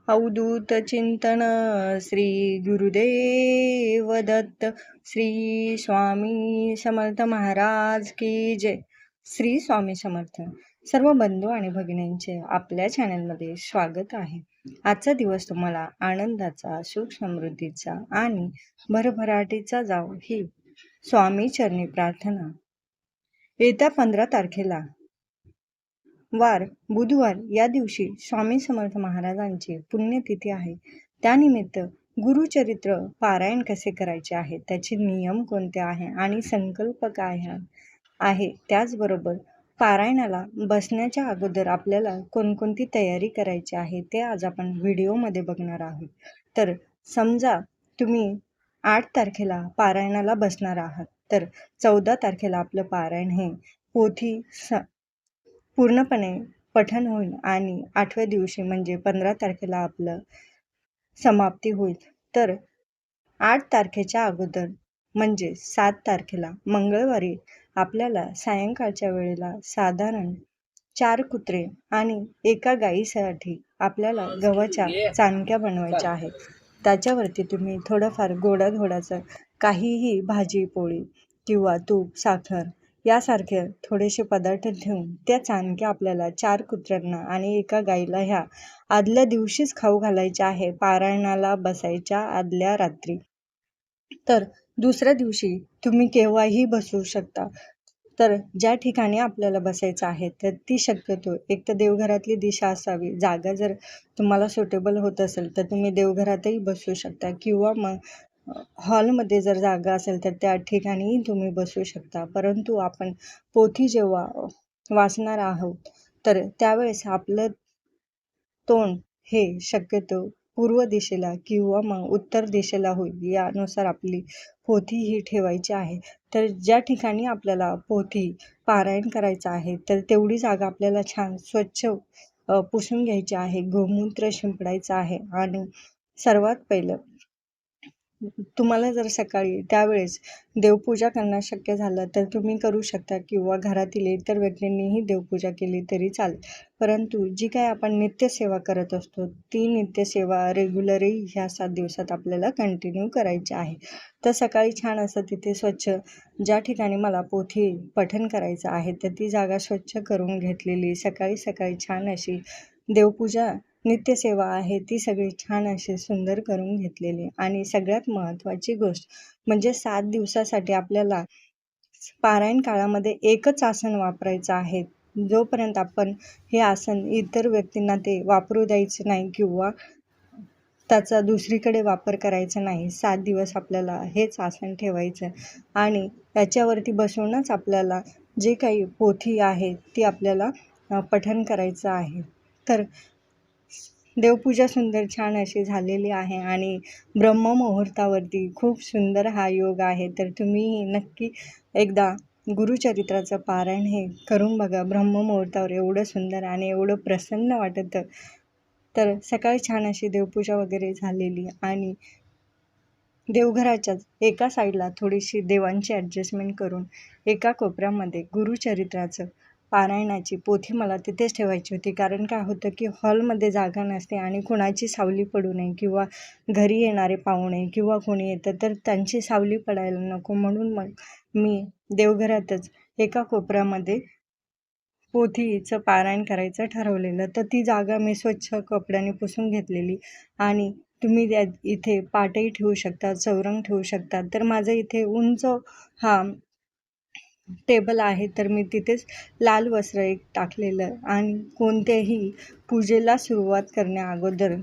अवधूत चिंतन श्री गुरुदेव दत्त श्री स्वामी समर्थ महाराज की जय. श्री स्वामी समर्थ. सर्व बंधू आणि भगिनींचे आपल्या चॅनलमध्ये स्वागत आहे. आजचा दिवस तुम्हाला आनंदाचा, सुख समृद्धीचा आणि भरभराटीचा जावो ही स्वामी चरणी प्रार्थना. येत्या 15 तारखेला वार बुधवार या दिवशी स्वामी समर्थ महाराजांची पुण्यतिथी आहे. त्यानिमित्त गुरुचरित्र पारायण कसे करायचे आहे, त्याचे नियम कोणते आहे आणि संकल्प काय आहे, त्याचबरोबर पारायणाला बसण्याच्या अगोदर आपल्याला कोणकोणती तयारी करायची आहे ते आज आपण व्हिडिओमध्ये बघणार आहोत. तर समजा तुम्ही 8 तारखेला पारायणाला बसणार आहात, तर 14 तारखेला आपलं पारायण हे पोथी पूर्णपणे पठण होईल आणि 8व्या दिवशी म्हणजे 15 तारखेला आपलं समाप्ती होईल. तर 8 तारखेच्या अगोदर म्हणजे 7 तारखेला मंगळवारी आपल्याला सायंकाळच्या वेळेला साधारण 4 कुत्रे आणि एका गाईसाठी आपल्याला गव्हाच्या चाणक्या बनवायच्या आहेत. त्याच्यावरती तुम्ही थोडंफार गोडाधोडाचं काहीही भाजी पोळी किंवा तूप साखर यासारखे थोडेसे पदार्थ ठेवून त्या चाणक्या आपल्याला 4 कुत्र्यांना आणि एका गाईला ह्या आदल्या दिवशीच खाऊ घालायच्या आहे, पारायणाला बसायच्या आदल्या रात्री. तर दुसऱ्या दिवशी तुम्ही केव्हाही बसू शकता. तर ज्या ठिकाणी आपल्याला बसायचं आहे तर ती शक्यतो एक तर देवघरातली दिशा असावी. जागा जर तुम्हाला सुटेबल होत असेल तर तुम्ही देवघरातही बसू शकता किंवा मग हॉलमध्ये जर जागा असेल तर त्या ठिकाणीही तुम्ही बसू शकता. परंतु आपण पोथी जेव्हा वाचणार आहोत तर त्यावेळेस आपलं तोंड हे शक्यतो पूर्व दिशेला किंवा मग उत्तर दिशेला होईल, यानुसार आपली पोथी ही ठेवायची आहे. तर ज्या ठिकाणी आपल्याला पोथी पारायण करायचं आहे तर तेवढी जागा आपल्याला छान स्वच्छ पुसून घ्यायची आहे, गोमूत्र शिंपडायचं आहे. आणि सर्वात पहिलं तुम्हाला जर सकाळी त्यावेळेस देवपूजा करणं शक्य झालं तर तुम्ही करू शकता किंवा घरातील इतर व्यक्तींनीही देवपूजा केली तरी चालेल. परंतु जी काय आपण नित्यसेवा करत असतो ती नित्यसेवा रेग्युलरही ह्या 7 दिवसात आपल्याला कंटिन्यू करायची आहे. तर सकाळी छान असं तिथे स्वच्छ ज्या ठिकाणी मला पोथी पठण करायचं आहे तर ती जागा स्वच्छ करून घेतलेली, सकाळी सकाळी छान अशी देवपूजा नित्यसेवा आहे ती सगळी छान अशी सुंदर करून घेतलेली. आणि सगळ्यात महत्त्वाची गोष्ट म्हणजे 7 दिवसासाठी आपल्याला पारायण काळामध्ये एकच आसन वापरायचं आहे. जोपर्यंत आपण हे आसन इतर व्यक्तींना ते वापरू द्यायचं नाही किंवा त्याचा दुसरीकडे वापर करायचा नाही. 7 दिवस आपल्याला हेच आसन ठेवायचं आणि याच्यावरती बसूनच आपल्याला जे काही पोथी आहे ती आपल्याला पठण करायचं आहे. तर देवपूजा सुंदर छान अशी झालेली आहे आणि ब्रह्ममुहूर्तावरती खूप सुंदर हा योग आहे. तर तुम्ही नक्की एकदा गुरुचरित्राचं पारायण हे करून बघा. ब्रह्ममुहूर्तावर एवढं सुंदर आणि एवढं प्रसन्न वाटतं. तर सकाळी छान अशी देवपूजा वगैरे झालेली आणि देवघराच्याच एका साईडला थोडीशी देवांची ॲडजस्टमेंट करून एका कोपऱ्यामध्ये गुरुचरित्राचं पारायणाची पोथी मला तिथेच ठेवायची होती. कारण काय होतं की हॉलमध्ये जागा नसते आणि कुणाची सावली पडू नये किंवा घरी येणारे पाहुणे किंवा कोणी येतं तर त्यांची सावली पडायला नको, म्हणून मग मी देवघरातच एका कोपऱ्यामध्ये पोथीचं पारायण करायचं ठरवलेलं. तर ती जागा मी स्वच्छ कपड्याने पुसून घेतलेली आणि तुम्ही इथे पाटही ठेवू शकता, चौरंग ठेवू शकता. तर माझं इथे उंच हा टेबल आहे तर मी तिथेच लाल वस्त्र एक टाकलेलं आणि कोणत्याही पूजेला सुरुवात करण्या अगोदर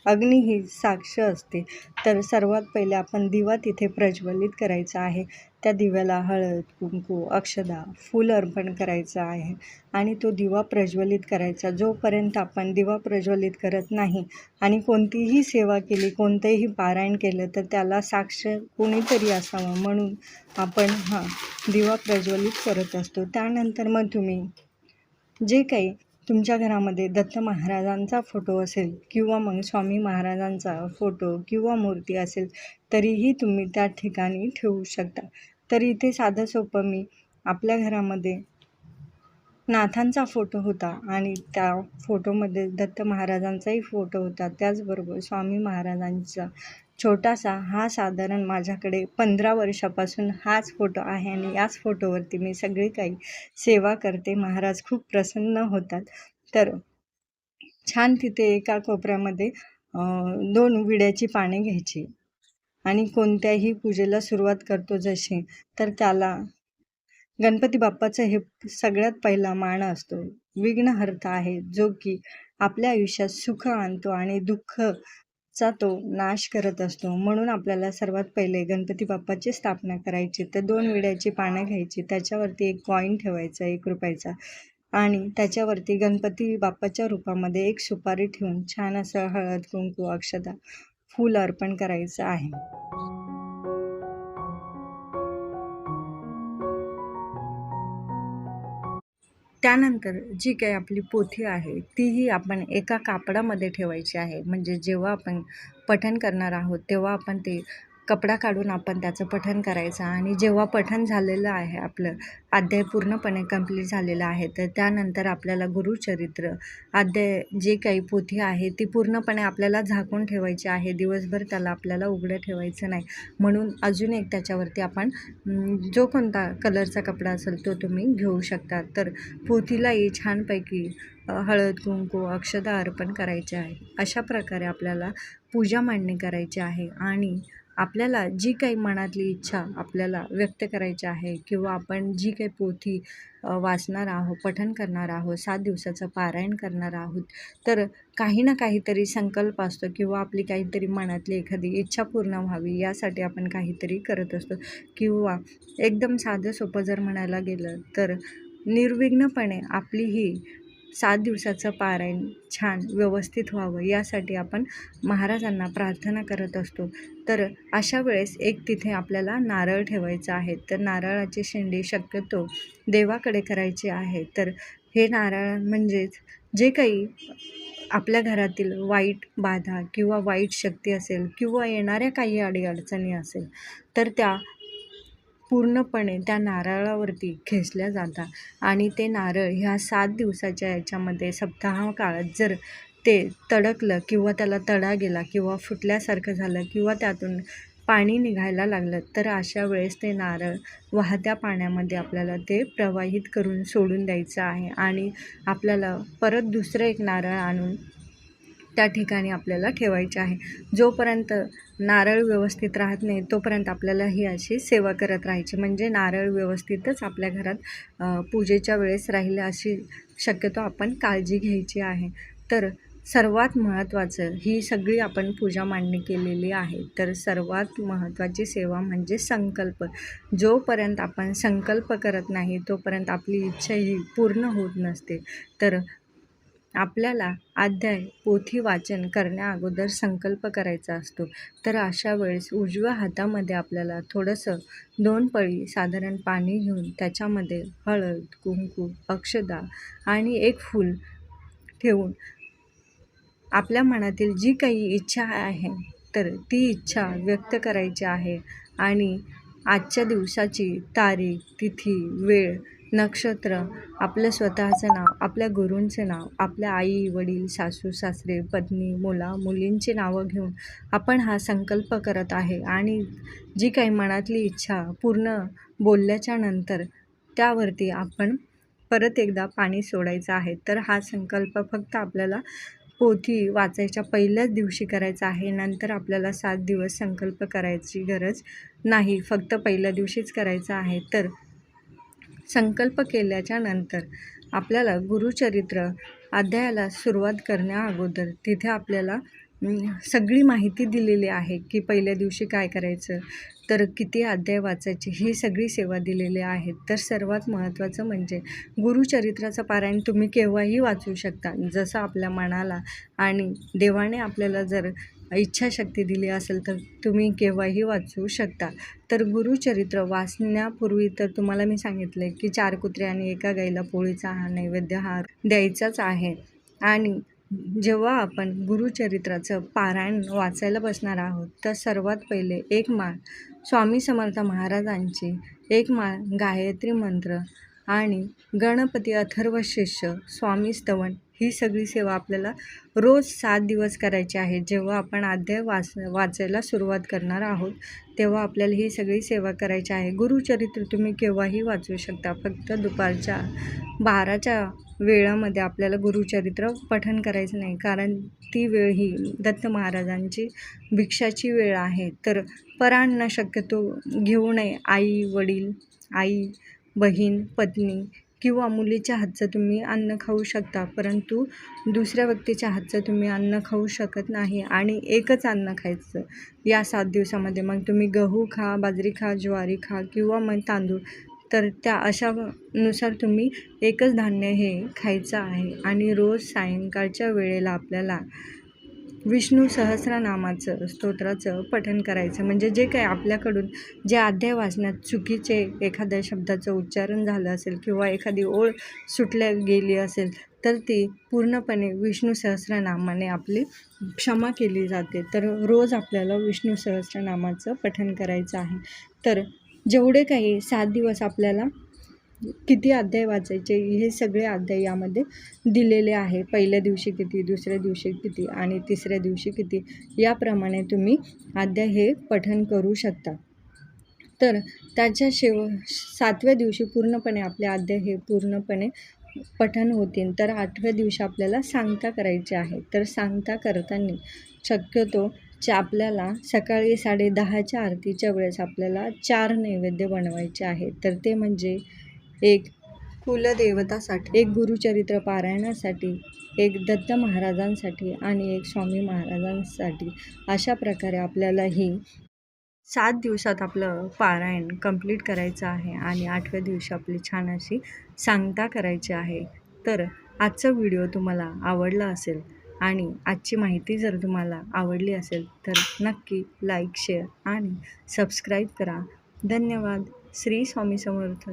अग्नी ही साक्ष असते. तर सर्वात पहिले आपण दिवा तिथे प्रज्वलित करायचा आहे. त्या दिव्याला हळद, कुंकू, अक्षदा, फूल अर्पण करायचं आहे आणि तो दिवा प्रज्वलित करायचा. जोपर्यंत आपण दिवा प्रज्वलित करत नाही आणि कोणतीही सेवा केली, कोणतंही पारायण केलं तर त्याला साक्ष कोणीतरी असावं, म्हणून आपण हा दिवा प्रज्वलित करत असतो. त्यानंतर मग तुम्ही जे काही तुमच्या घरामध्ये दत्त महाराजांचा फोटो असेल किंवा मग स्वामी महाराजांचा फोटो किंवा मूर्ती असेल तरीही तुम्ही त्या ठिकाणी ठेवू शकता. तर इथे साधं सोपं मी आपल्या घरामध्ये नाथांचा फोटो होता आणि त्या फोटोमध्ये दत्त महाराजांचाही फोटो होता. त्याचबरोबर स्वामी महाराजांचा छोटासा हा साधारण माझ्याकडे 15 वर्षापासून हाच फोटो आहे आणि याच फोटोवरती मी सगळी काही सेवा करते. महाराज खूप प्रसन्न होतात. तर छान तिथे एका कोपऱ्यामध्ये 2 विड्याची पाने घ्यायची आणि कोणत्याही पूजेला सुरुवात करतो जशी, तर त्याला गणपती बाप्पाचं हे सगळ्यात पहिला मान असतो. विघ्नहर्ता आहे, जो की आपल्या आयुष्यात सुख आणतो आणि दुःखचा तो नाश करत असतो. म्हणून आपल्याला सर्वात पहिले गणपती बाप्पाची स्थापना करायची. तर 2 विड्याची पानं घ्यायची, त्याच्यावरती एक कॉईन ठेवायचा ₹1 आणि त्याच्यावरती गणपती बाप्पाच्या रूपामध्ये एक सुपारी ठेवून छान असं हळद, कुंकू, अक्षता, फूल अर्पण करायचं आहे. त्यानंतर जी काही आपली पोथी आहे तीही आपण एका कापडामध्ये ठेवायची आहे. म्हणजे जेव्हा आपण पठण करणार आहोत तेव्हा आपण ते कपडा काढून आपण त्याचं पठण करायचं आणि जेव्हा पठण झालेलं आहे, आपलं अध्याय पूर्णपणे कंप्लीट झालेला आहे, तर त्यानंतर आपल्याला गुरुचरित्र अध्याय जे काही पोथी आहे ती पूर्णपणे आपल्याला झाकून ठेवायची आहे. दिवसभर त्याला आपल्याला उघडं ठेवायचं नाही. म्हणून अजून एक त्याच्यावरती आपण जो कोणता कलरचा कपडा असेल तो तुम्ही घेऊ शकता. तर पोथीलाही छानपैकी हळद, कुंकू, अक्षता अर्पण करायचे आहे. अशा प्रकारे आपल्याला पूजा मांडणी करायची आहे आणि आपल्याला जी काही मनातली इच्छा आपल्याला व्यक्त करायची आहे किंवा आपण जी काही पोथी वाचणार आहोत, पठण करणार आहोत, 7 दिवसाचं पारायण करणार आहोत, तर काही ना काहीतरी संकल्प असतो किंवा आपली काहीतरी मनातली एखादी इच्छा पूर्ण व्हावी यासाठी आपण काहीतरी करत असतो. किंवा एकदम साधं सोपं जर म्हणायला गेलं तर निर्विघ्नपणे आपली ही 7 दिवसाचं पारायण छान व्यवस्थित व्हावं यासाठी आपण महाराजांना प्रार्थना करत असतो. तर अशा वेळेस एक तिथे आपल्याला नारळ ठेवायचा आहे. तर नारळाची शेंडी शक्यतो देवाकडे करायची आहे. तर हे नारळ म्हणजेच जे काही आपल्या घरातील वाईट बाधा किंवा वाईट शक्ती असेल किंवा येणाऱ्या काही अडीअडचणी असेल तर त्या पूर्णपणे त्या नारळावरती खेचल्या जातात आणि ते नारळ ह्या 7 दिवसाच्या याच्यामध्ये सप्ताह काळात जर ते तडकलं किंवा त्याला तडा गेला किंवा फुटल्यासारखं झालं किंवा त्यातून पाणी निघायला लागलं तर अशा वेळेस ते नारळ वाहत्या पाण्यामध्ये आपल्याला ते प्रवाहित करून सोडून द्यायचं आहे आणि आपल्याला परत दुसरं एक नारळ आणून त्या ठिकाणी आपल्याला ठेवायचे आहे. जोपर्यंत नारळ व्यवस्थित राहत नाही तोपर्यंत आपल्याला ही अशी सेवा करत राहायची. म्हणजे नारळ व्यवस्थितच आपल्या घरात पूजेच्या वेळेस राहील अशी शक्यतो आपण काळजी घ्यायची आहे. तर सर्वात महत्त्वाचं ही सगळी आपण पूजा मांडणी केलेली आहे. तर सर्वात महत्त्वाची सेवा म्हणजे संकल्प. जोपर्यंत आपण संकल्प करत नाही तोपर्यंत आपली इच्छा ही पूर्ण होत नसते. तर आपल्याला अध्याय पोथी वाचन करण्याअगोदर संकल्प करायचा असतो. तर अशा वेळेस उजव्या हातामध्ये आपल्याला थोडंसं 2 पळी साधारण पाणी घेऊन त्याच्यामध्ये हळद, कुंकू, अक्षता आणि एक फूल ठेवून आपल्या मनातील जी काही इच्छा आहे तर ती इच्छा व्यक्त करायची आहे आणि आजच्या दिवसाची तारीख, तिथी, वेळ, नक्षत्र, आपलं स्वतःचं नाव, आपल्या गुरूंचं नाव, आपल्या आई, वडील, सासू, सासरे, पत्नी, मुला, मुलींची नावं घेऊन आपण हा संकल्प करत आहे आणि जी काही मनातली इच्छा पूर्ण बोलल्याच्या नंतर त्यावरती आपण परत एकदा पाणी सोडायचं आहे. तर हा संकल्प फक्त आपल्याला पोथी वाचायच्या पहिल्याच दिवशी करायचा आहे. नंतर आपल्याला 7 दिवस संकल्प करायची गरज नाही. फक्त पहिल्या दिवशीच करायचा आहे. तर संकल्प केल्याच्या नंतर आपल्याला गुरुचरित्र अध्यायाला सुरुवात करण्याअगोदर तिथे आपल्याला सगळी माहिती दिलेली आहे की पहिल्या दिवशी काय करायचं, तर किती अध्याय वाचायचे, ही सगळी सेवा दिलेली आहे. तर सर्वात महत्त्वाचं म्हणजे गुरुचरित्राचं पारायण तुम्ही केव्हाही वाचू शकता, जसं आपल्या मनाला आणि देवाने आपल्याला जर इच्छाशक्ती दिली असेल तर तुम्ही केव्हाही वाचू शकता. तर गुरुचरित्र वाचण्यापूर्वी तर तुम्हाला मी सांगितले की 4 कुत्रे आणि 1 गाईला पोळीचा हा नैवेद्य हा द्यायचाच आहे. आणि जेव्हा आपण गुरुचरित्राचं पारायण वाचायला बसणार आहोत तर सर्वात पहिले एक माळ स्वामी समर्थ महाराजांची, एक माळ गायत्री मंत्र आणि गणपती अथर्व शीर्ष, स्वामी स्तवन ही सगळी सेवा आपल्याला रोज 7 दिवस करायची आहे. जेव्हा आपण अध्याय वाचायला सुरुवात करणार आहोत तेव्हा आपल्याला ही सगळी सेवा करायची आहे. गुरुचरित्र तुम्ही केव्हाही वाचू शकता, फक्त दुपारच्या 12च्या वेळामध्ये आपल्याला गुरुचरित्र पठण करायचं नाही, कारण ती वेळ ही दत्त महाराजांची भिक्षाची वेळ आहे. तर परान्न शक्यतो घेऊ नये. आई वडील, आई, बहीण, पत्नी किंवा मुलीच्या हातचं तुम्ही अन्न खाऊ शकता, परंतु दुसऱ्या व्यक्तीच्या हातचं तुम्ही अन्न खाऊ शकत नाही आणि एकच अन्न खायचं या 7 दिवसामध्ये. मग तुम्ही गहू खा, बाजरी खा, ज्वारी खा किंवा मग तांदूळ, तर त्या अशानुसार तुम्ही एकच धान्य हे खायचं आहे. आणि रोज सायंकाळच्या वेळेला आपल्याला विष्णू सहस्रनामाचं स्तोत्राचं पठण करायचं. म्हणजे जे काही आपल्याकडून जे अध्याय वाचण्यात चुकीचे एखाद्या शब्दाचं उच्चारण झालं असेल किंवा एखादी ओळ सुटल्या गेली असेल तर ती पूर्णपणे विष्णू सहस्रनामाने आपली क्षमा केली जाते. तर रोज आपल्याला विष्णू सहस्रनामाचं पठण करायचं आहे. तर जेवढे काही 7 दिवस आपल्याला किती अध्याय वाचायचे हे सगळे अध्याय यामध्ये दिलेले आहे. पहिल्या दिवशी किती, दुसऱ्या दिवशी किती आणि तिसऱ्या दिवशी किती, याप्रमाणे तुम्ही अध्याय हे पठण करू शकता. तर त्याच्या 7व्या दिवशी पूर्णपणे आपले अध्याय हे पूर्णपणे पठण होतील. तर 8व्या दिवशी आपल्याला सांगता करायची आहे. तर सांगता करताना शक्यतो आपल्याला सकाळी 10:30च्या आरतीच्या वेळेस आपल्याला 4 नैवेद्य बनवायचे आहेत. तर ते म्हणजे एक कुलदेवतासाठी, एक गुरुचरित्र पारायणासाठी, एक दत्त महाराजांसाठी आणि एक स्वामी महाराजांसाठी. अशा प्रकारे आपल्याला ही 7 दिवसात आपलं पारायण कंप्लीट करायचं आहे आणि 8व्या दिवशी आपली छान अशी सांगता करायची आहे. तर आजचा व्हिडिओ तुम्हाला आवडला असेल आणि आजची माहिती जर तुम्हाला आवडली असेल तर नक्की लाईक, शेअर आणि सबस्क्राईब करा. धन्यवाद. श्री स्वामी समर्थ.